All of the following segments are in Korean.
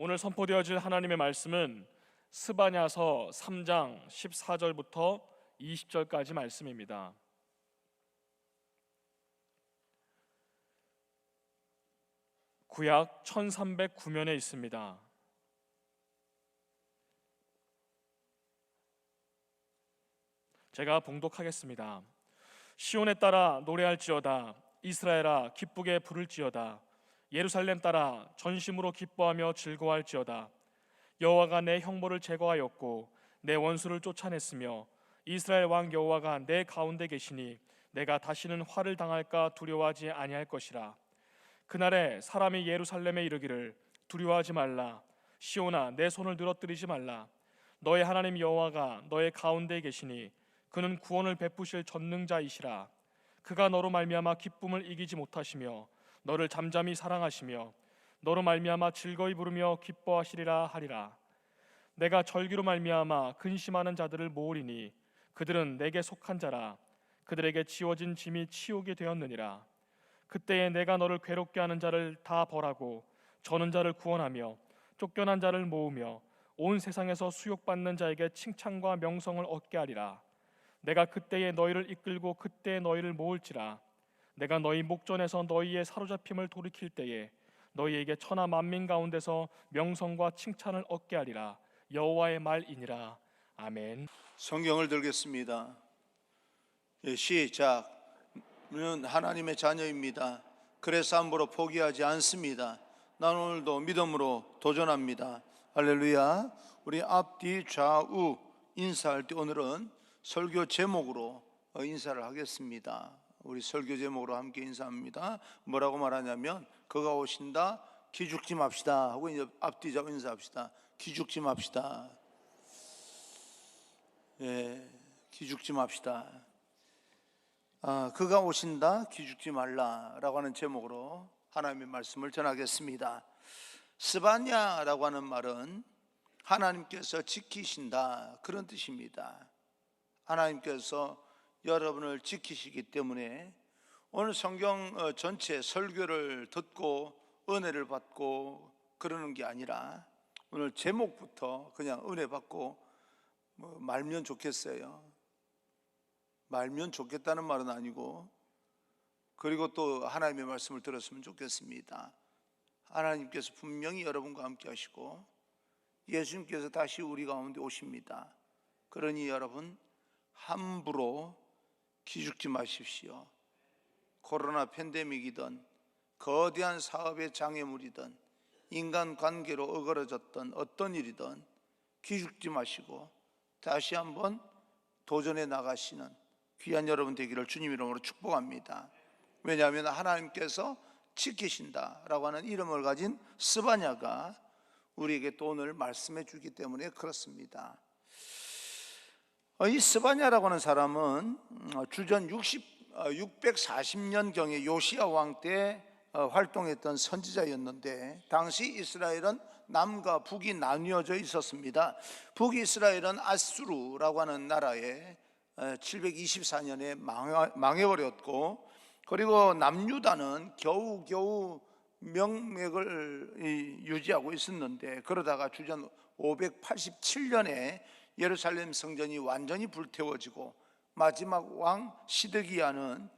오늘 선포되어질 하나님의 말씀은 스바냐서 3장 14절부터 20절까지 말씀입니다. 구약 1309면에 있습니다. 제가 봉독하겠습니다. 시온에 따라 노래할지어다. 이스라엘아 기쁘게 부를지어다. 예루살렘 따라 전심으로 기뻐하며 즐거워할지어다. 여호와가 내 형벌을 제거하였고 내 원수를 쫓아냈으며 이스라엘 왕 여호와가 내 가운데 계시니 내가 다시는 화를 당할까 두려워하지 아니할 것이라. 그날에 사람이 예루살렘에 이르기를 두려워하지 말라. 시온아 내 손을 늘어뜨리지 말라. 너의 하나님 여호와가 너의 가운데 계시니 그는 구원을 베푸실 전능자이시라. 그가 너로 말미암아 기쁨을 이기지 못하시며 너를 잠잠히 사랑하시며 너로 말미암아 즐거이 부르며 기뻐하시리라 하리라. 내가 절기로 말미암아 근심하는 자들을 모으리니 그들은 내게 속한 자라. 그들에게 지워진 짐이 치우게 되었느니라. 그때에 내가 너를 괴롭게 하는 자를 다 벌하고 저는 자를 구원하며 쫓겨난 자를 모으며 온 세상에서 수욕받는 자에게 칭찬과 명성을 얻게 하리라. 내가 그때에 너희를 이끌고 그때에 너희를 모을지라. 내가 너희 목전에서 너희의 사로잡힘을 돌이킬 때에 너희에게 천하 만민 가운데서 명성과 칭찬을 얻게 하리라. 여호와의 말이니라. 아멘. 성경을 들겠습니다. 시작. 우리는 하나님의 자녀입니다. 그래서 함부로 포기하지 않습니다. 난 오늘도 믿음으로 도전합니다. 할렐루야. 우리 앞뒤 좌우 인사할 때 오늘은 설교 제목으로 인사를 하겠습니다. 우리 설교 제목으로 함께 인사합니다. 뭐라고 말하냐면 그가 오신다 기죽지 맙시다 하고 이제 앞뒤 좌우 인사합시다. 기죽지 맙시다. 기죽지 맙시다. 그가 오신다 기죽지 말라라고 하는 제목으로 하나님의 말씀을 전하겠습니다. 스바냐라고 하는 말은 하나님께서 지키신다 그런 뜻입니다. 하나님께서 여러분을 지키시기 때문에 오늘 성경 전체 설교를 듣고 은혜를 받고 그러는 게 아니라 오늘 제목부터 그냥 은혜 받고 말면 좋겠어요. 말면 좋겠다는 말은 아니고, 그리고 또 하나님의 말씀을 들었으면 좋겠습니다. 하나님께서 분명히 여러분과 함께 하시고 예수님께서 다시 우리 가운데 오십니다. 그러니 여러분 함부로 기죽지 마십시오. 코로나 팬데믹이든 거대한 사업의 장애물이든 인간관계로 어그러졌던 어떤 일이든 기죽지 마시고 다시 한번 도전해 나가시는 귀한 여러분 되기를 주님 이름으로 축복합니다. 왜냐하면 하나님께서 지키신다라고 하는 이름을 가진 스바냐가 우리에게 또 오늘 말씀해 주기 때문에 그렇습니다. 이 스바냐라고 하는 사람은 주전 640년경에 요시야 왕 때 활동했던 선지자였는데, 당시 이스라엘은 남과 북이 나뉘어져 있었습니다. 북이스라엘은 아수르라고 하는 나라에 724년에 망해버렸고, 그리고 남유다는 겨우겨우 명맥을 유지하고 있었는데, 그러다가 주전 587년에 예루살렘 성전이 완전히 불태워지고 마지막 왕 시드기야는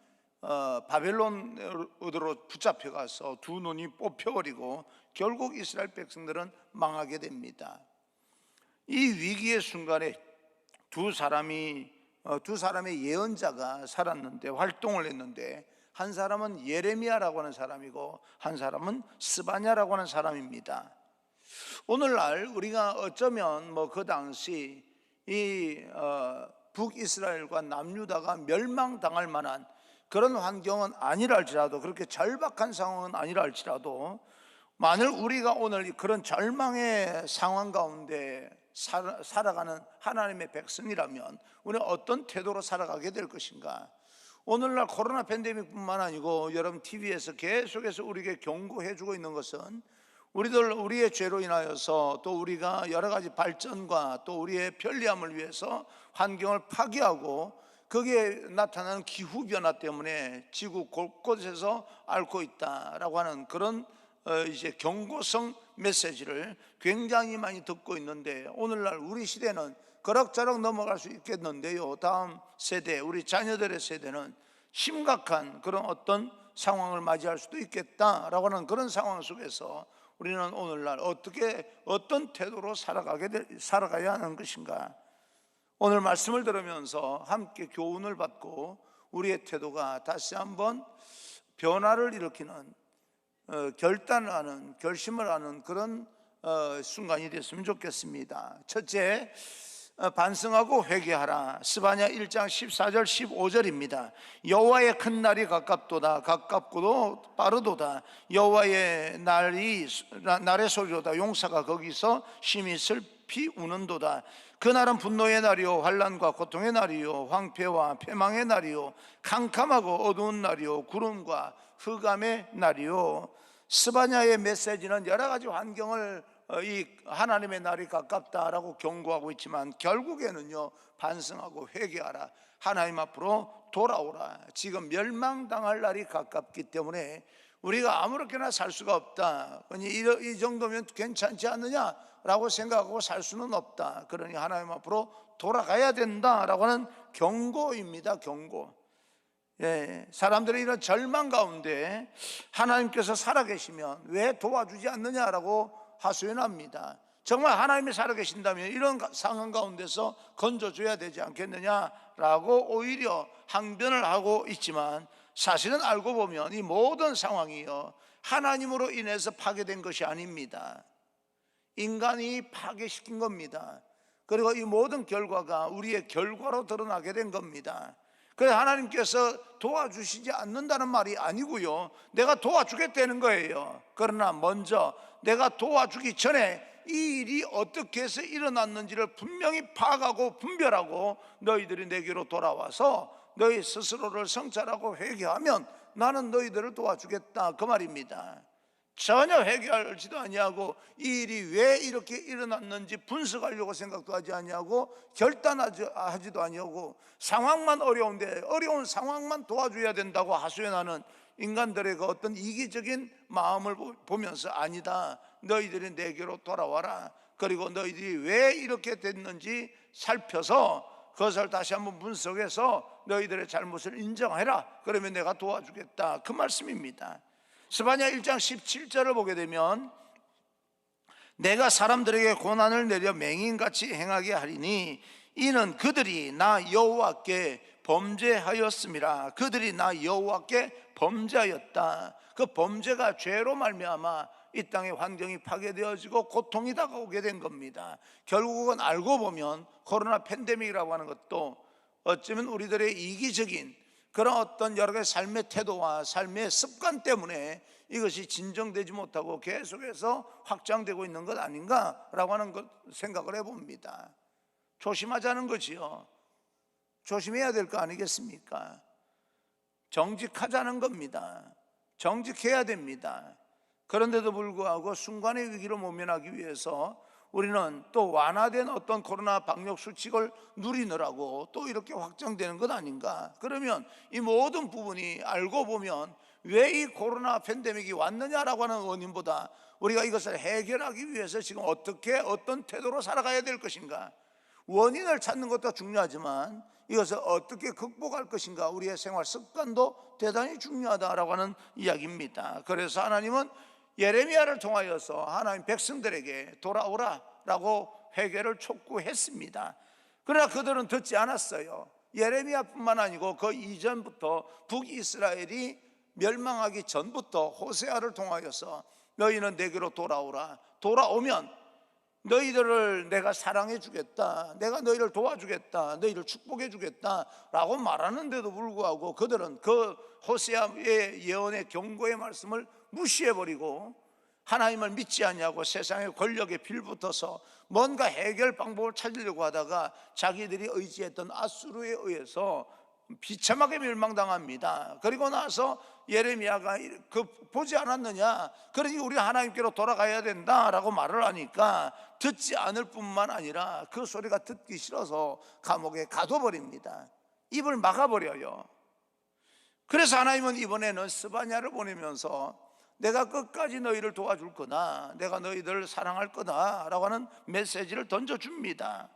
바벨론으로 붙잡혀가서 두 눈이 뽑혀버리고 결국 이스라엘 백성들은 망하게 됩니다. 이 위기의 순간에 두 사람의 예언자가 살았는데, 활동을 했는데, 한 사람은 예레미야라고 하는 사람이고 한 사람은 스바냐라고 하는 사람입니다. 오늘날 우리가 어쩌면 그 당시 이 북이스라엘과 남유다가 멸망당할 만한 그런 환경은 아니라 할지라도, 그렇게 절박한 상황은 아니라 할지라도, 만일 우리가 오늘 그런 절망의 상황 가운데 살아가는 하나님의 백성이라면 우리는 어떤 태도로 살아가게 될 것인가? 오늘날 코로나 팬데믹뿐만 아니고 여러분 TV에서 계속해서 우리에게 경고해 주고 있는 것은 우리의 죄로 인하여서 또 우리가 여러 가지 발전과 또 우리의 편리함을 위해서 환경을 파괴하고 거기에 나타나는 기후변화 때문에 지구 곳곳에서 앓고 있다라고 하는 그런 이제 경고성 메시지를 굉장히 많이 듣고 있는데, 오늘날 우리 시대는 그럭저럭 넘어갈 수 있겠는데요, 다음 세대, 우리 자녀들의 세대는 심각한 그런 어떤 상황을 맞이할 수도 있겠다라고 하는 그런 상황 속에서 우리는 오늘날 어떤 태도로 살아가야 하는 것인가? 오늘 말씀을 들으면서 함께 교훈을 받고 우리의 태도가 다시 한번 변화를 일으키는, 결단을 하는, 결심을 하는 그런 순간이 됐으면 좋겠습니다. 첫째, 반성하고 회개하라. 스바냐 1장 14절 15절입니다. 여호와의 큰 날이 가깝도다. 가깝고도 빠르도다. 여호와의 날의 소리로다. 용사가 거기서 심히 슬피 우는도다. 그날은 분노의 날이요 환난과 고통의 날이요 황폐와 패망의 날이요 캄캄하고 어두운 날이요 구름과 흑암의 날이요. 스바냐의 메시지는 여러 가지 환경을 이 하나님의 날이 가깝다라고 경고하고 있지만, 결국에는요, 반성하고 회개하라, 하나님 앞으로 돌아오라. 지금 멸망당할 날이 가깝기 때문에 우리가 아무렇게나 살 수가 없다. 이 정도면 괜찮지 않느냐라고 생각하고 살 수는 없다. 그러니 하나님 앞으로 돌아가야 된다라고 하는 경고입니다. 경고. 사람들이 이런 절망 가운데 하나님께서 살아계시면 왜 도와주지 않느냐라고 하소연합니다. 정말 하나님이 살아계신다면 이런 상황 가운데서 건져줘야 되지 않겠느냐라고 오히려 항변을 하고 있지만, 사실은 알고 보면 이 모든 상황이요 하나님으로 인해서 파괴된 것이 아닙니다. 인간이 파괴시킨 겁니다. 그리고 이 모든 결과가 우리의 결과로 드러나게 된 겁니다. 그래서 하나님께서 도와주시지 않는다는 말이 아니고요, 내가 도와주겠다는 거예요. 그러나 먼저 내가 도와주기 전에 이 일이 어떻게 해서 일어났는지를 분명히 파악하고 분별하고 너희들이 내게로 돌아와서 너희 스스로를 성찰하고 회개하면 나는 너희들을 도와주겠다, 그 말입니다. 전혀 회개하지도 아니하고 이 일이 왜 이렇게 일어났는지 분석하려고 생각도 하지 아니하고 결단하지도 아니하고 상황만 어려운데 어려운 상황만 도와줘야 된다고 하소연하는 인간들의 그 어떤 이기적인 마음을 보면서, 아니다, 너희들이 내게로 돌아와라. 그리고 너희들이 왜 이렇게 됐는지 살펴서 그것을 다시 한번 분석해서 너희들의 잘못을 인정해라. 그러면 내가 도와주겠다, 그 말씀입니다. 스바냐 1장 17절을 보게 되면, 내가 사람들에게 고난을 내려 맹인같이 행하게 하리니 이는 그들이 나 여호와께 범죄하였음이라. 그들이 나 여호와께 범죄하였다. 그 범죄가 죄로 말미암아 이 땅의 환경이 파괴되어지고 고통이 다가오게 된 겁니다. 결국은 알고 보면 코로나 팬데믹이라고 하는 것도 어쩌면 우리들의 이기적인 그런 어떤 여러 가지 삶의 태도와 삶의 습관 때문에 이것이 진정되지 못하고 계속해서 확장되고 있는 것 아닌가라고 하는 것 생각을 해봅니다. 조심하자는 거지요. 조심해야 될 거 아니겠습니까? 정직하자는 겁니다. 정직해야 됩니다. 그런데도 불구하고 순간의 위기를 모면하기 위해서 우리는 또 완화된 어떤 코로나 방역 수칙을 누리느라고 또 이렇게 확장되는 것 아닌가? 그러면 이 모든 부분이 알고 보면 왜 이 코로나 팬데믹이 왔느냐라고 하는 원인보다 우리가 이것을 해결하기 위해서 지금 어떤 태도로 살아가야 될 것인가? 원인을 찾는 것도 중요하지만 이것을 어떻게 극복할 것인가, 우리의 생활 습관도 대단히 중요하다라고 하는 이야기입니다. 그래서 하나님은 예레미야를 통하여서 하나님 백성들에게 돌아오라라고 회개를 촉구했습니다. 그러나 그들은 듣지 않았어요. 예레미야뿐만 아니고 그 이전부터 북이스라엘이 멸망하기 전부터 호세아를 통하여서 너희는 내게로 돌아오라, 돌아오면 너희들을 내가 사랑해 주겠다, 내가 너희를 도와주겠다, 너희를 축복해 주겠다 라고 말하는데도 불구하고 그들은 그 호세아의 예언의 경고의 말씀을 무시해버리고 하나님을 믿지 않냐고 세상의 권력에 빌붙어서 뭔가 해결 방법을 찾으려고 하다가 자기들이 의지했던 아수르에 의해서 비참하게 멸망당합니다. 그리고 나서 예레미야가 보지 않았느냐, 그러니 우리 하나님께로 돌아가야 된다라고 말을 하니까 듣지 않을 뿐만 아니라 그 소리가 듣기 싫어서 감옥에 가둬버립니다. 입을 막아버려요. 그래서 하나님은 이번에는 스바냐를 보내면서 내가 끝까지 너희를 도와줄 거다, 내가 너희들을 사랑할 거다 라고 하는 메시지를 던져줍니다.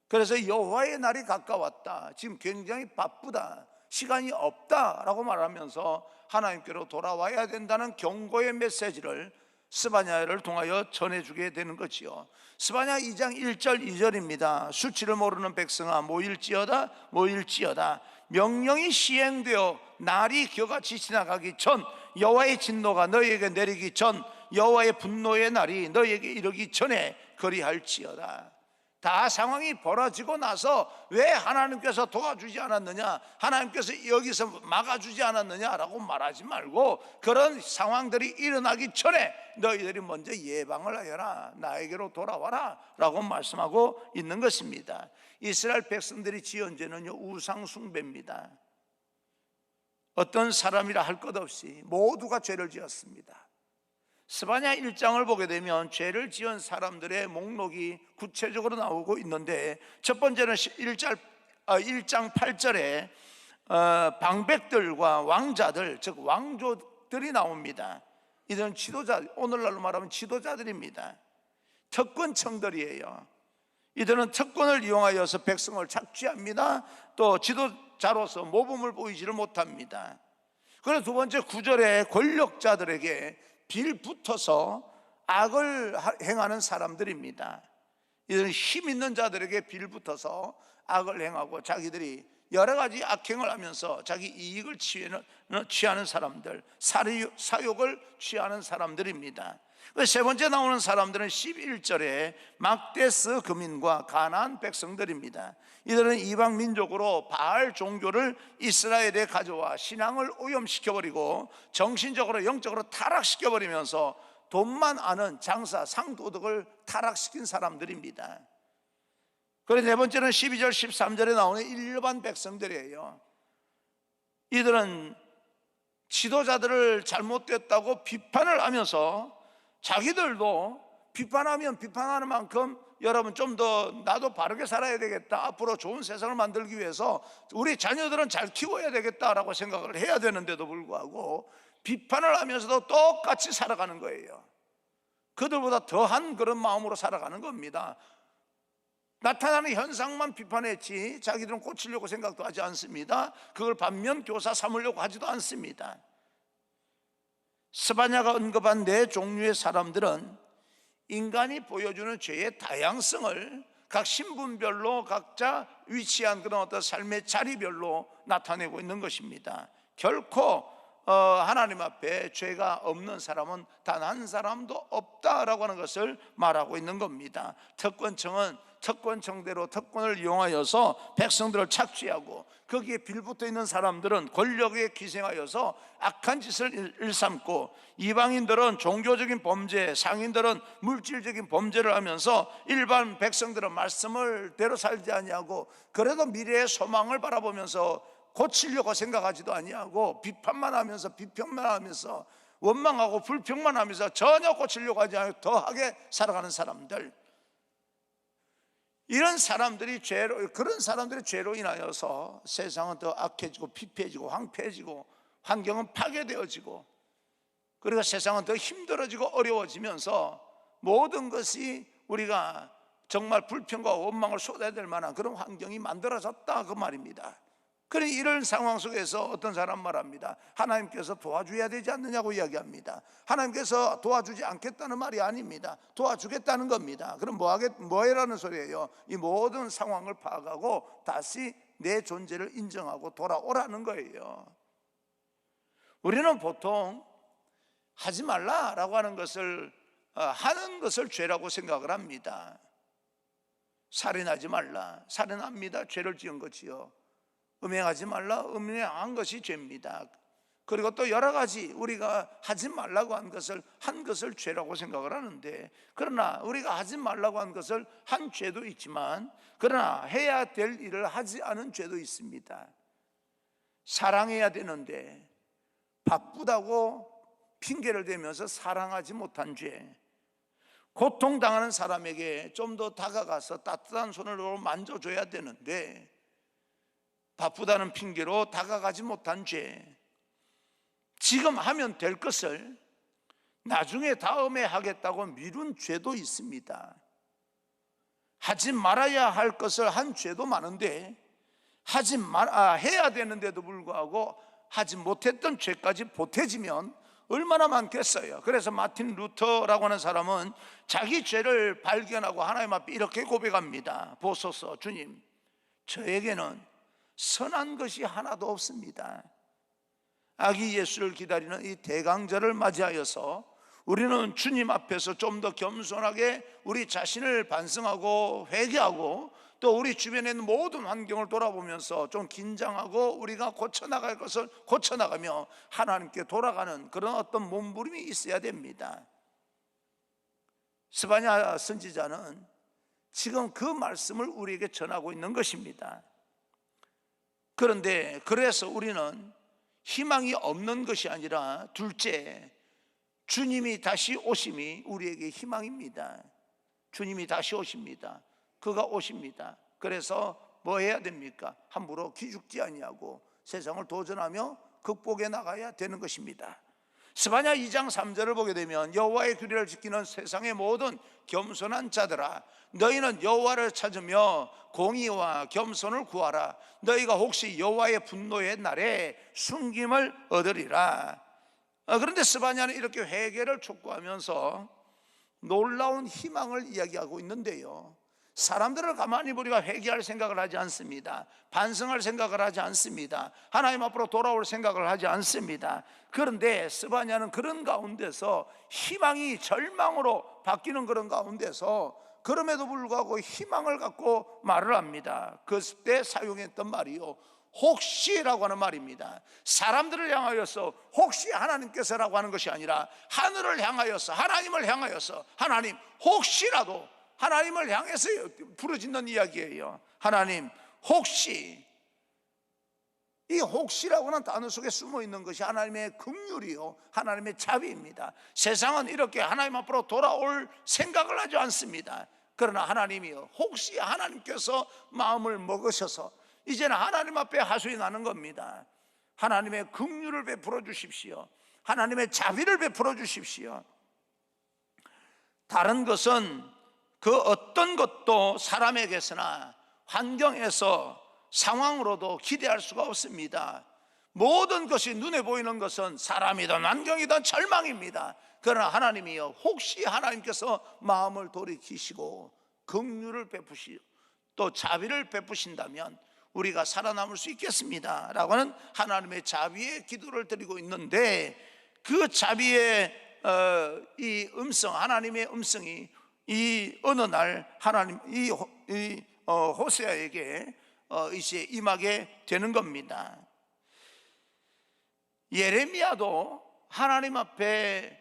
그래서 여호와의 날이 가까웠다, 지금 굉장히 바쁘다, 시간이 없다 라고 말하면서 하나님께로 돌아와야 된다는 경고의 메시지를 스바냐를 통하여 전해주게 되는 거지요. 스바냐 2장 1절 2절입니다. 수치를 모르는 백성아 모일지어다 모일지어다. 명령이 시행되어 날이 겨같이 지나가기 전, 여호와의 진노가 너희에게 내리기 전, 여호와의 분노의 날이 너희에게 이르기 전에 그리할지어다. 다 상황이 벌어지고 나서 왜 하나님께서 도와주지 않았느냐, 하나님께서 여기서 막아주지 않았느냐라고 말하지 말고, 그런 상황들이 일어나기 전에 너희들이 먼저 예방을 하여라, 나에게로 돌아와라 라고 말씀하고 있는 것입니다. 이스라엘 백성들이 지은 죄는요, 우상 숭배입니다. 어떤 사람이라 할 것 없이 모두가 죄를 지었습니다. 스바냐 1장을 보게 되면 죄를 지은 사람들의 목록이 구체적으로 나오고 있는데, 첫 번째는 1장 8절에 방백들과 왕자들, 즉 왕조들이 나옵니다. 이들은 지도자, 오늘날로 말하면 지도자들입니다. 특권층들이에요. 이들은 특권을 이용하여서 백성을 착취합니다. 또 지도자로서 모범을 보이지를 못합니다. 그래서 두 번째 9절에 권력자들에게 빌붙어서 악을 행하는 사람들입니다. 이들은 힘 있는 자들에게 빌붙어서 악을 행하고 자기들이 여러 가지 악행을 하면서 자기 이익을 취하는 사람들, 사욕을 취하는 사람들입니다. 세 번째 나오는 사람들은 11절에 막데스 거민과 가나안 백성들입니다. 이들은 이방 민족으로 바알 종교를 이스라엘에 가져와 신앙을 오염시켜버리고 정신적으로 영적으로 타락시켜버리면서 돈만 아는 장사 상도덕을 타락시킨 사람들입니다. 그리고 네 번째는 12절 13절에 나오는 일반 백성들이에요. 이들은 지도자들을 잘못됐다고 비판을 하면서 자기들도 비판하면 비판하는 만큼 여러분 좀 더 나도 바르게 살아야 되겠다, 앞으로 좋은 세상을 만들기 위해서 우리 자녀들은 잘 키워야 되겠다라고 생각을 해야 되는데도 불구하고 비판을 하면서도 똑같이 살아가는 거예요. 그들보다 더한 그런 마음으로 살아가는 겁니다. 나타나는 현상만 비판했지 자기들은 고치려고 생각도 하지 않습니다. 그걸 반면 교사 삼으려고 하지도 않습니다. 스바냐가 언급한 네 종류의 사람들은 인간이 보여주는 죄의 다양성을 각 신분별로 각자 위치한 그런 어떤 삶의 자리별로 나타내고 있는 것입니다. 결코 하나님 앞에 죄가 없는 사람은 단 한 사람도 없다라고 하는 것을 말하고 있는 겁니다. 특권층은 특권층대로 특권을 이용하여서 백성들을 착취하고, 거기에 빌붙어 있는 사람들은 권력에 기생하여서 악한 짓을 일삼고, 이방인들은 종교적인 범죄, 상인들은 물질적인 범죄를 하면서 일반 백성들은 말씀을 대로 살지 아니하고, 그래도 미래의 소망을 바라보면서 고치려고 생각하지도 아니하고 비판만 하면서 비평만 하면서 원망하고 불평만 하면서 전혀 고치려고 하지 않고 더하게 살아가는 사람들, 이런 사람들이 그런 사람들의 죄로 인하여서 세상은 더 악해지고 피폐해지고 황폐해지고 환경은 파괴되어지고, 그리고 세상은 더 힘들어지고 어려워지면서 모든 것이 우리가 정말 불평과 원망을 쏟아야 될 만한 그런 환경이 만들어졌다 그 말입니다. 그러니 이런 상황 속에서 어떤 사람 말합니다. 하나님께서 도와줘야 되지 않느냐고 이야기합니다. 하나님께서 도와주지 않겠다는 말이 아닙니다. 도와주겠다는 겁니다. 그럼 뭐해라는 소리예요? 이 모든 상황을 파악하고 다시 내 존재를 인정하고 돌아오라는 거예요. 우리는 보통 하지 말라라고 하는 것을 죄라고 생각을 합니다. 살인하지 말라, 살인합니다, 죄를 지은 거지요. 음행하지 말라, 음행한 것이 죄입니다. 그리고 또 여러 가지 우리가 하지 말라고 한 것을 죄라고 생각을 하는데, 그러나 우리가 하지 말라고 한 것을 한 죄도 있지만, 그러나 해야 될 일을 하지 않은 죄도 있습니다. 사랑해야 되는데 바쁘다고 핑계를 대면서 사랑하지 못한 죄, 고통당하는 사람에게 좀 더 다가가서 따뜻한 손으로 만져줘야 되는데 바쁘다는 핑계로 다가가지 못한 죄, 지금 하면 될 것을 나중에 다음에 하겠다고 미룬 죄도 있습니다. 하지 말아야 할 것을 한 죄도 많은데 해야 되는데도 불구하고 하지 못했던 죄까지 보태지면 얼마나 많겠어요. 그래서 마틴 루터라고 하는 사람은 자기 죄를 발견하고 하나님 앞에 이렇게 고백합니다. 보소서, 주님, 저에게는 선한 것이 하나도 없습니다. 아기 예수를 기다리는 이 대강절을 맞이하여서 우리는 주님 앞에서 좀 더 겸손하게 우리 자신을 반성하고 회개하고, 또 우리 주변에 있는 모든 환경을 돌아보면서 좀 긴장하고 우리가 고쳐나갈 것을 고쳐나가며 하나님께 돌아가는 그런 어떤 몸부림이 있어야 됩니다. 스바냐 선지자는 지금 그 말씀을 우리에게 전하고 있는 것입니다. 그런데 그래서 우리는 희망이 없는 것이 아니라, 둘째, 주님이 다시 오심이 우리에게 희망입니다. 주님이 다시 오십니다. 그가 오십니다. 그래서 뭐 해야 됩니까? 함부로 기죽지 아니하고 세상을 도전하며 극복해 나가야 되는 것입니다. 스바냐 2장 3절을 보게 되면, 여호와의 규례를 지키는 세상의 모든 겸손한 자들아, 너희는 여호와를 찾으며 공의와 겸손을 구하라. 너희가 혹시 여호와의 분노의 날에 숨김을 얻으리라. 그런데 스바냐는 이렇게 회개를 촉구하면서 놀라운 희망을 이야기하고 있는데요, 사람들을 가만히 보리가 회개할 생각을 하지 않습니다. 반성할 생각을 하지 않습니다. 하나님 앞으로 돌아올 생각을 하지 않습니다. 그런데 스바냐는 그런 가운데서 희망이 절망으로 바뀌는 그런 가운데서 그럼에도 불구하고 희망을 갖고 말을 합니다. 그때 사용했던 말이요, 혹시라고 하는 말입니다. 사람들을 향하여서 혹시 하나님께서라고 하는 것이 아니라 하늘을 향하여서, 하나님을 향하여서, 하나님 혹시라도, 하나님을 향해서 부르짖는 이야기예요. 하나님 혹시. 이 혹시라고 하는 단어 속에 숨어 있는 것이 하나님의 긍휼이요, 하나님의 자비입니다. 세상은 이렇게 하나님 앞으로 돌아올 생각을 하지 않습니다. 그러나 하나님이요, 혹시 하나님께서 마음을 먹으셔서 이제는 하나님 앞에 하소연 나는 겁니다. 하나님의 긍휼을 베풀어 주십시오. 하나님의 자비를 베풀어 주십시오. 다른 것은 그 어떤 것도 사람에게서나 환경에서 상황으로도 기대할 수가 없습니다. 모든 것이 눈에 보이는 것은 사람이든 환경이든 절망입니다. 그러나 하나님이요, 혹시 하나님께서 마음을 돌이키시고 긍휼을 베푸시고 또 자비를 베푸신다면 우리가 살아남을 수 있겠습니다 라고 하는 하나님의 자비의 기도를 드리고 있는데, 그 자비의 이 음성, 하나님의 음성이 이 어느 날 하나님 호세아에게 이제 임하게 되는 겁니다. 예레미야도 하나님 앞에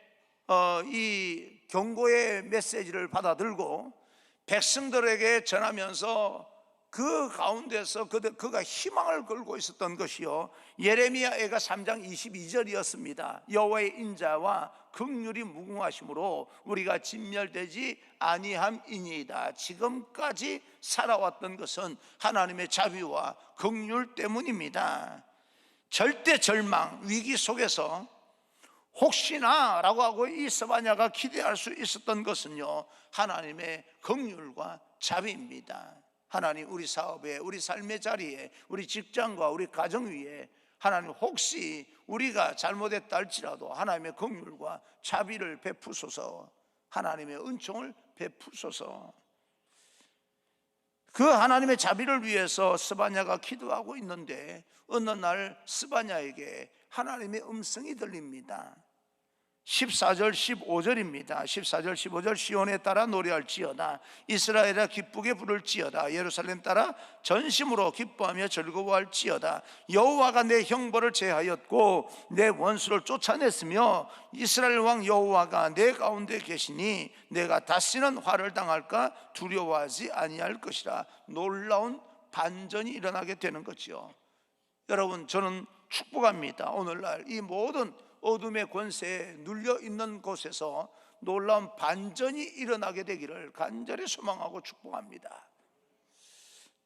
이 경고의 메시지를 받아들고 백성들에게 전하면서 그 가운데서 그가 희망을 걸고 있었던 것이요, 예레미야애가 3장 22절이었습니다. 여호와의 인자와 긍휼이 무궁하심으로 우리가 진멸되지 아니함이니이다. 지금까지 살아왔던 것은 하나님의 자비와 긍휼 때문입니다. 절대 절망, 위기 속에서 혹시나 라고 하고 이 스바냐가 기대할 수 있었던 것은요, 하나님의 긍휼과 자비입니다. 하나님, 우리 사업에, 우리 삶의 자리에, 우리 직장과 우리 가정 위에 하나님 혹시 우리가 잘못했다 할지라도 하나님의 긍휼과 자비를 베푸소서, 하나님의 은총을 베푸소서. 그 하나님의 자비를 위해서 스바냐가 기도하고 있는데 어느 날 스바냐에게 하나님의 음성이 들립니다. 14절 15절입니다 14절 15절 시온에 따라 노래할지어다, 이스라엘아 기쁘게 부를지어다, 예루살렘 따라 전심으로 기뻐하며 즐거워할지어다. 여호와가 내 형벌을 제하였고 내 원수를 쫓아냈으며 이스라엘 왕 여호와가 내 가운데 계시니 내가 다시는 화를 당할까 두려워하지 아니할 것이라. 놀라운 반전이 일어나게 되는 거죠. 여러분, 저는 축복합니다. 오늘날 이 모든 어둠의 권세에 눌려 있는 곳에서 놀라운 반전이 일어나게 되기를 간절히 소망하고 축복합니다.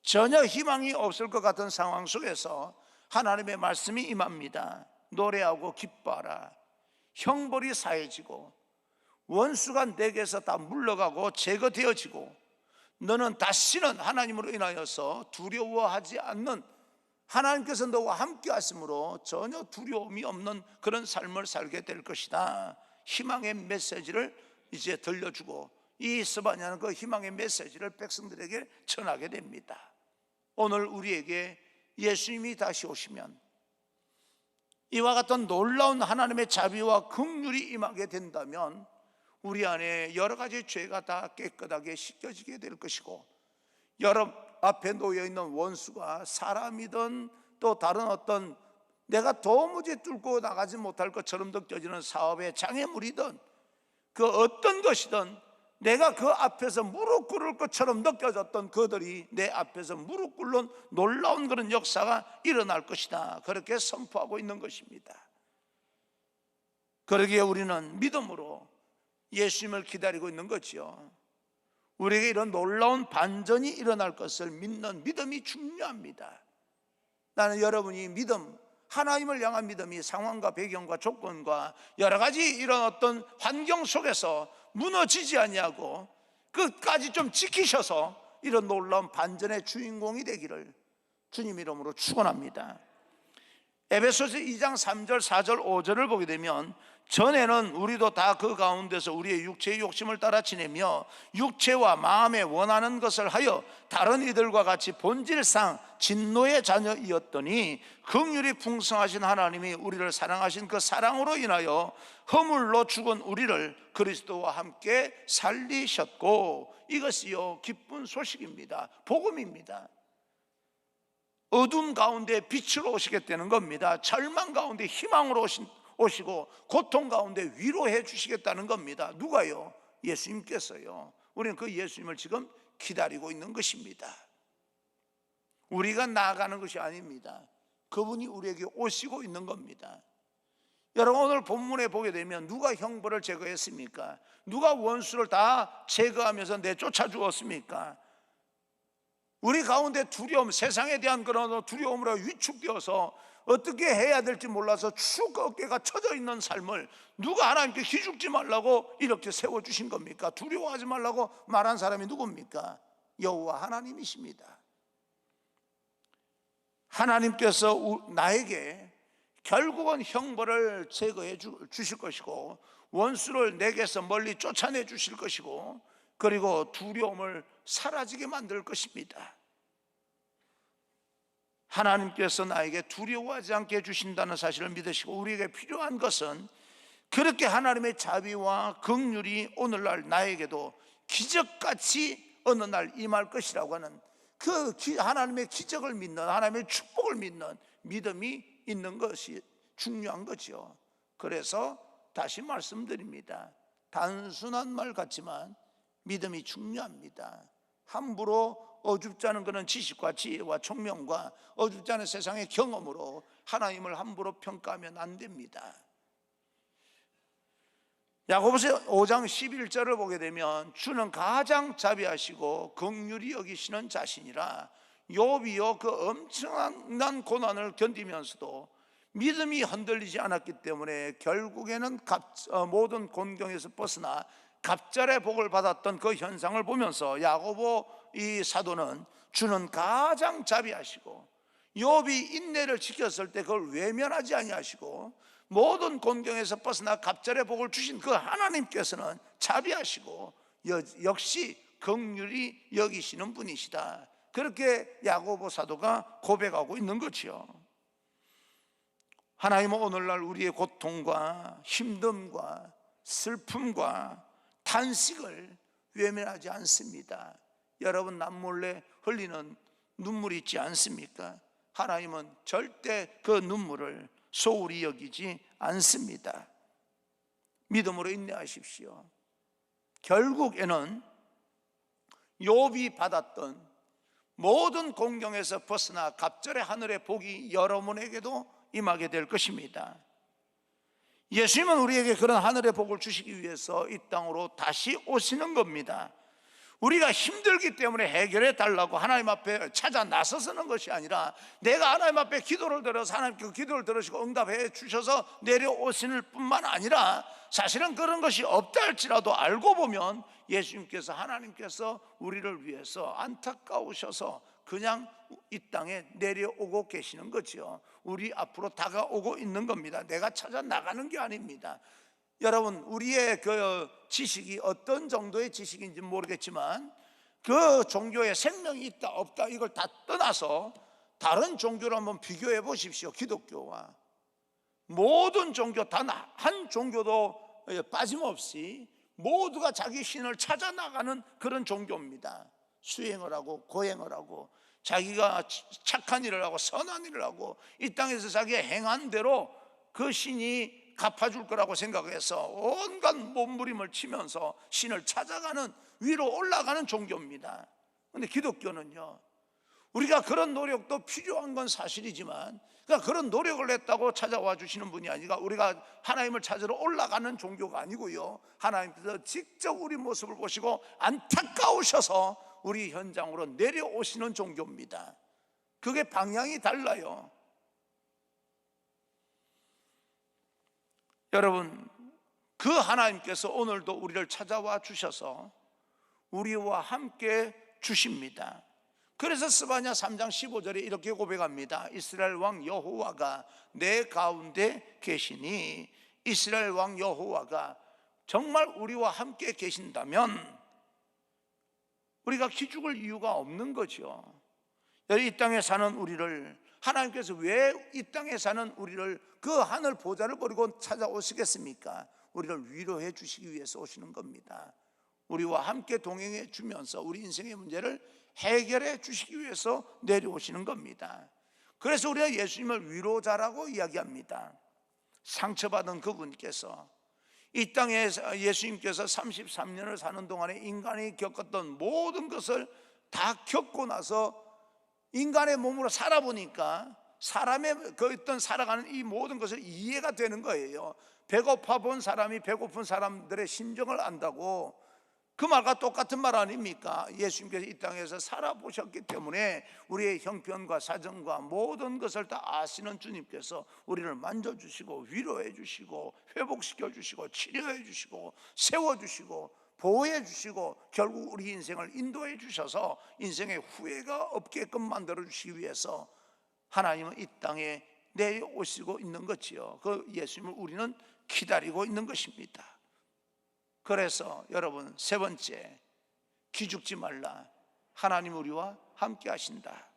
전혀 희망이 없을 것 같은 상황 속에서 하나님의 말씀이 임합니다. 노래하고 기뻐하라. 형벌이 사해지고 원수가 내게서 다 물러가고 제거되어지고 너는 다시는 하나님으로 인하여서 두려워하지 않는, 하나님께서 너와 함께 하심으로 전혀 두려움이 없는 그런 삶을 살게 될 것이다. 희망의 메시지를 이제 들려주고, 이 스바냐는 그 희망의 메시지를 백성들에게 전하게 됩니다. 오늘 우리에게 예수님이 다시 오시면 이와 같은 놀라운 하나님의 자비와 긍휼이 임하게 된다면 우리 안에 여러 가지 죄가 다 깨끗하게 씻겨지게 될 것이고, 여러분 앞에 놓여있는 원수가 사람이든 또 다른 어떤 내가 도무지 뚫고 나가지 못할 것처럼 느껴지는 사업의 장애물이든 그 어떤 것이든 내가 그 앞에서 무릎 꿇을 것처럼 느껴졌던 그들이 내 앞에서 무릎 꿇는 놀라운 그런 역사가 일어날 것이다. 그렇게 선포하고 있는 것입니다. 그러기에 우리는 믿음으로 예수님을 기다리고 있는 거지요. 우리에게 이런 놀라운 반전이 일어날 것을 믿는 믿음이 중요합니다. 나는 여러분이 믿음, 하나님을 향한 믿음이 상황과 배경과 조건과 여러 가지 이런 어떤 환경 속에서 무너지지 아니하고 끝까지 좀 지키셔서 이런 놀라운 반전의 주인공이 되기를 주님 이름으로 축원합니다. 에베소서 2장 3절 4절 5절을 보게 되면, 전에는 우리도 다 그 가운데서 우리의 육체의 욕심을 따라 지내며 육체와 마음에 원하는 것을 하여 다른 이들과 같이 본질상 진노의 자녀이었더니 긍휼이 풍성하신 하나님이 우리를 사랑하신 그 사랑으로 인하여 허물로 죽은 우리를 그리스도와 함께 살리셨고, 이것이요 기쁜 소식입니다. 복음입니다. 어둠 가운데 빛으로 오시겠다는 겁니다. 절망 가운데 희망으로 오시고 고통 가운데 위로해 주시겠다는 겁니다. 누가요? 예수님께서요. 우리는 그 예수님을 지금 기다리고 있는 것입니다. 우리가 나아가는 것이 아닙니다. 그분이 우리에게 오시고 있는 겁니다. 여러분 오늘 본문에 보게 되면 누가 형벌을 제거했습니까? 누가 원수를 다 제거하면서 내쫓아 주었습니까? 우리 가운데 두려움, 세상에 대한 그런 두려움으로 위축되어서 어떻게 해야 될지 몰라서 축 어깨가 처져 있는 삶을 누가 하나님께 기죽지 말라고 이렇게 세워주신 겁니까? 두려워하지 말라고 말한 사람이 누굽니까? 여호와 하나님이십니다. 하나님께서 나에게 결국은 형벌을 제거해 주실 것이고 원수를 내게서 멀리 쫓아내 주실 것이고, 그리고 두려움을 사라지게 만들 것입니다. 하나님께서 나에게 두려워하지 않게 해주신다는 사실을 믿으시고, 우리에게 필요한 것은 그렇게 하나님의 자비와 긍휼이 오늘날 나에게도 기적같이 어느 날 임할 것이라고 하는 그 하나님의 기적을 믿는, 하나님의 축복을 믿는 믿음이 있는 것이 중요한 거죠. 그래서 다시 말씀드립니다. 단순한 말 같지만 믿음이 중요합니다. 함부로 어줍지 않은 그런 지식과 지혜와 총명과 어줍지 않은 세상의 경험으로 하나님을 함부로 평가하면 안 됩니다. 야고보서 5장 11절을 보게 되면 주는 가장 자비하시고 긍휼히 여기시는 자신이라, 욥이요 그 엄청난 고난을 견디면서도 믿음이 흔들리지 않았기 때문에 결국에는 모든 곤경에서 벗어나 갑절의 복을 받았던 그 현상을 보면서 야고보 이 사도는 주는 가장 자비하시고, 욥이 인내를 지켰을 때 그걸 외면하지 아니하시고 모든 곤경에서 벗어나 갑절의 복을 주신 그 하나님께서는 자비하시고 역시 긍휼히 여기시는 분이시다. 그렇게 야고보 사도가 고백하고 있는 거지요. 하나님은 오늘날 우리의 고통과 힘듦과 슬픔과 탄식을 외면하지 않습니다. 여러분 남몰래 흘리는 눈물이 있지 않습니까? 하나님은 절대 그 눈물을 소홀히 여기지 않습니다. 믿음으로 인내하십시오. 결국에는 욥이 받았던 모든 공경에서 벗어나 갑절의 하늘의 복이 여러분에게도 임하게 될 것입니다. 예수님은 우리에게 그런 하늘의 복을 주시기 위해서 이 땅으로 다시 오시는 겁니다. 우리가 힘들기 때문에 해결해 달라고 하나님 앞에 찾아 나서서는 것이 아니라 내가 하나님 앞에 기도를 드려서 하나님께 그 기도를 들으시고 응답해 주셔서 내려오시는 뿐만 아니라 사실은 그런 것이 없다 할지라도 알고 보면 예수님께서 하나님께서 우리를 위해서 안타까우셔서 그냥 이 땅에 내려오고 계시는 거죠. 우리 앞으로 다가오고 있는 겁니다. 내가 찾아 나가는 게 아닙니다. 여러분, 우리의 그 지식이 어떤 정도의 지식인지 모르겠지만 그 종교에 생명이 있다 없다 이걸 다 떠나서 다른 종교를 한번 비교해 보십시오. 기독교와 모든 종교, 단 한 종교도 빠짐없이 모두가 자기 신을 찾아 나가는 그런 종교입니다. 수행을 하고 고행을 하고 자기가 착한 일을 하고 선한 일을 하고 이 땅에서 자기가 행한 대로 그 신이 갚아줄 거라고 생각해서 온갖 몸부림을 치면서 신을 찾아가는, 위로 올라가는 종교입니다. 그런데 기독교는요, 우리가 그런 노력도 필요한 건 사실이지만 그러니까 그런 노력을 했다고 찾아와 주시는 분이 아니라 우리가 하나님을 찾으러 올라가는 종교가 아니고요, 하나님께서 직접 우리 모습을 보시고 안타까우셔서 우리 현장으로 내려오시는 종교입니다. 그게 방향이 달라요. 여러분, 그 하나님께서 오늘도 우리를 찾아와 주셔서 우리와 함께 주십니다. 그래서 스바냐 3장 15절에 이렇게 고백합니다. 이스라엘 왕 여호와가 내 가운데 계시니, 이스라엘 왕 여호와가 정말 우리와 함께 계신다면 우리가 기죽을 이유가 없는 거죠. 이 땅에 사는 우리를 하나님께서 왜 이 땅에 사는 우리를 그 하늘 보좌를 버리고 찾아오시겠습니까? 우리를 위로해 주시기 위해서 오시는 겁니다. 우리와 함께 동행해 주면서 우리 인생의 문제를 해결해 주시기 위해서 내려오시는 겁니다. 그래서 우리가 예수님을 위로자라고 이야기합니다. 상처받은 그분께서 이 땅에 예수님께서 33년을 사는 동안에 인간이 겪었던 모든 것을 다 겪고 나서 인간의 몸으로 살아보니까 사람의 그 어떤 살아가는 이 모든 것을 이해가 되는 거예요. 배고파 본 사람이 배고픈 사람들의 심정을 안다고, 그 말과 똑같은 말 아닙니까? 예수님께서 이 땅에서 살아보셨기 때문에 우리의 형편과 사정과 모든 것을 다 아시는 주님께서 우리를 만져주시고 위로해 주시고 회복시켜 주시고 치료해 주시고 세워주시고 보호해 주시고 결국 우리 인생을 인도해 주셔서 인생에 후회가 없게끔 만들어 주시기 위해서 하나님은 이 땅에 내려오시고 있는 거지요. 그 예수님을 우리는 기다리고 있는 것입니다. 그래서 여러분, 세 번째, 기죽지 말라. 하나님 우리와 함께 하신다.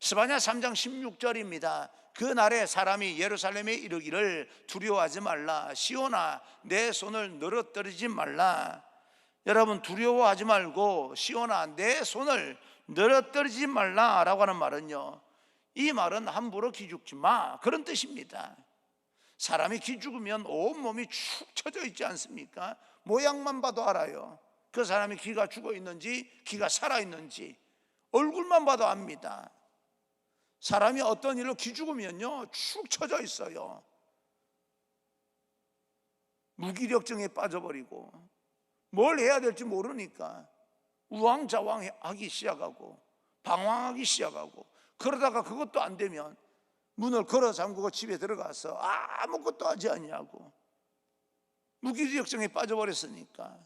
스바냐 3장 16절입니다. 그 날에 사람이 예루살렘에 이르기를 두려워하지 말라. 시온아 내 손을 늘어뜨리지 말라. 여러분, 두려워하지 말고 시온아 내 손을 늘어뜨리지 말라라고 하는 말은요, 이 말은 함부로 기죽지 마, 그런 뜻입니다. 사람이 기죽으면 온몸이 축 처져 있지 않습니까? 모양만 봐도 알아요. 그 사람이 기가 죽어 있는지 기가 살아 있는지 얼굴만 봐도 압니다. 사람이 어떤 일로 기죽으면요 축 처져 있어요. 무기력증에 빠져버리고 뭘 해야 될지 모르니까 우왕좌왕하기 시작하고 방황하기 시작하고, 그러다가 그것도 안 되면 문을 걸어 잠그고 집에 들어가서 아무것도 하지 않냐고, 무기력증에 빠져버렸으니까,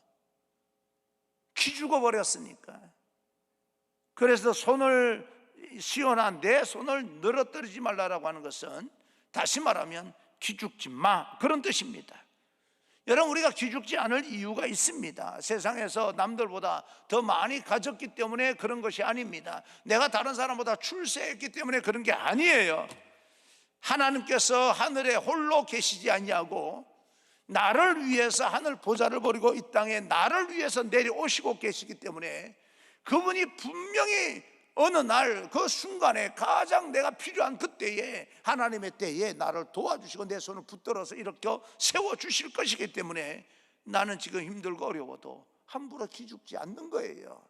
기죽어 버렸으니까. 그래서 손을, 시온아 내 손을 늘어뜨리지 말라라고 하는 것은 다시 말하면 기죽지 마, 그런 뜻입니다. 여러분, 우리가 기죽지 않을 이유가 있습니다. 세상에서 남들보다 더 많이 가졌기 때문에 그런 것이 아닙니다. 내가 다른 사람보다 출세했기 때문에 그런 게 아니에요. 하나님께서 하늘에 홀로 계시지 아니하고 나를 위해서 하늘 보좌를 버리고 이 땅에 나를 위해서 내려오시고 계시기 때문에 그분이 분명히 어느 날 그 순간에 가장 내가 필요한 그때에, 하나님의 때에 나를 도와주시고 내 손을 붙들어서 이렇게 세워주실 것이기 때문에 나는 지금 힘들고 어려워도 함부로 기죽지 않는 거예요.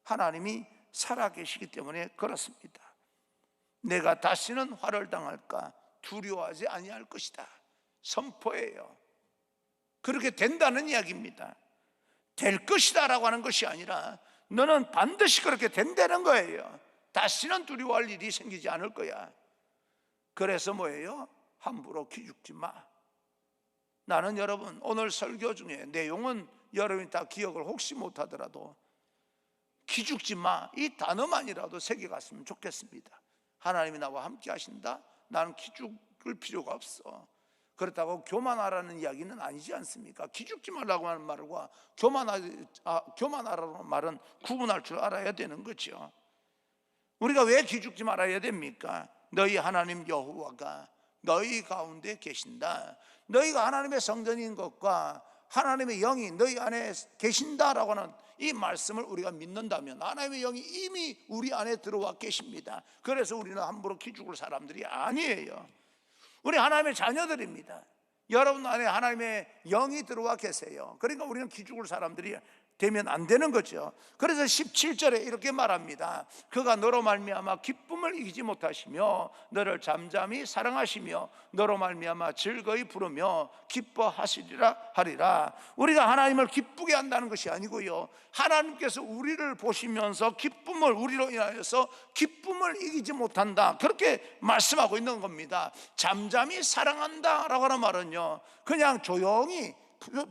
하나님이 살아계시기 때문에 그렇습니다. 내가 다시는 화를 당할까 두려워하지 아니할 것이다, 선포해요. 그렇게 된다는 이야기입니다. 될 것이다라고 하는 것이 아니라 너는 반드시 그렇게 된다는 거예요. 다시는 두려워할 일이 생기지 않을 거야. 그래서 뭐예요? 함부로 기죽지 마. 나는 여러분 오늘 설교 중에 내용은 여러분이 다 기억을 혹시 못하더라도 기죽지 마, 이 단어만이라도 새겨갔으면 좋겠습니다. 하나님이 나와 함께 하신다? 나는 기죽을 필요가 없어. 그렇다고 교만하라는 이야기는 아니지 않습니까? 기죽지 말라고 하는 말과 교만하라는 말은 구분할 줄 알아야 되는 거죠. 우리가 왜 기죽지 말아야 됩니까? 너희 하나님 여호와가 너희 가운데 계신다. 너희가 하나님의 성전인 것과 하나님의 영이 너희 안에 계신다라고 하는 이 말씀을 우리가 믿는다면 하나님의 영이 이미 우리 안에 들어와 계십니다. 그래서 우리는 함부로 기죽을 사람들이 아니에요. 우리 하나님의 자녀들입니다. 여러분 안에 하나님의 영이 들어와 계세요. 그러니까 우리는 기죽을 사람들이 되면 안 되는 거죠. 그래서 17절에 이렇게 말합니다. 그가 너로 말미암아 기쁨을 이기지 못하시며 너를 잠잠히 사랑하시며 너로 말미암아 즐거이 부르며 기뻐하시리라 하리라. 우리가 하나님을 기쁘게 한다는 것이 아니고요, 하나님께서 우리를 보시면서 기쁨을, 우리로 인하여서 기쁨을 이기지 못한다, 그렇게 말씀하고 있는 겁니다. 잠잠히 사랑한다라고 하는 말은요, 그냥 조용히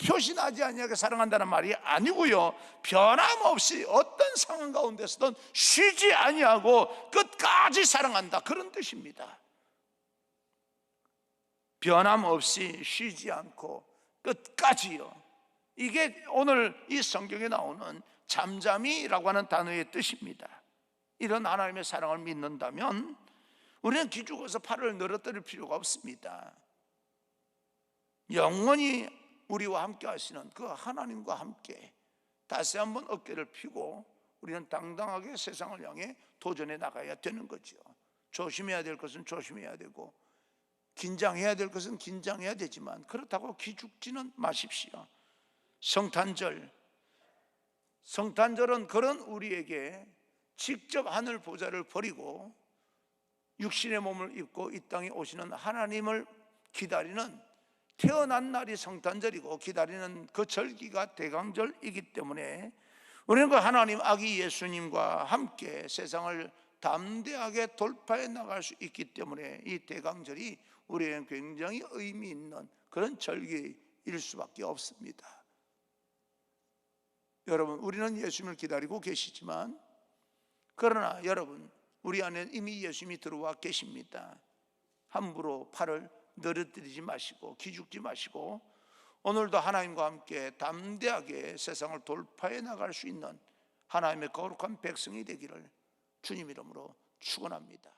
표시나지 아니하게 사랑한다는 말이 아니고요, 변함없이 어떤 상황 가운데서든 쉬지 아니하고 끝까지 사랑한다, 그런 뜻입니다. 변함없이 쉬지 않고 끝까지요. 이게 오늘 이 성경에 나오는 잠잠이라고 하는 단어의 뜻입니다. 이런 하나님의 사랑을 믿는다면 우리는 기죽어서 팔을 늘어뜨릴 필요가 없습니다. 영원히 우리와 함께 하시는 그 하나님과 함께 다시 한번 어깨를 펴고 우리는 당당하게 세상을 향해 도전해 나가야 되는 거죠. 조심해야 될 것은 조심해야 되고 긴장해야 될 것은 긴장해야 되지만 그렇다고 기죽지는 마십시오. 성탄절은 그런 우리에게 직접 하늘 보좌를 버리고 육신의 몸을 입고 이 땅에 오시는 하나님을 기다리는, 태어난 날이 성탄절이고 기다리는 그 절기가 대강절이기 때문에 우리는 그 하나님 아기 예수님과 함께 세상을 담대하게 돌파해 나갈 수 있기 때문에 이 대강절이 우리에겐 굉장히 의미 있는 그런 절기일 수밖에 없습니다. 여러분, 우리는 예수님을 기다리고 계시지만 그러나 여러분, 우리 안에 이미 예수님이 들어와 계십니다. 함부로 팔을 늘어뜨리지 마시고 기죽지 마시고 오늘도 하나님과 함께 담대하게 세상을 돌파해 나갈 수 있는 하나님의 거룩한 백성이 되기를 주님 이름으로 축원합니다.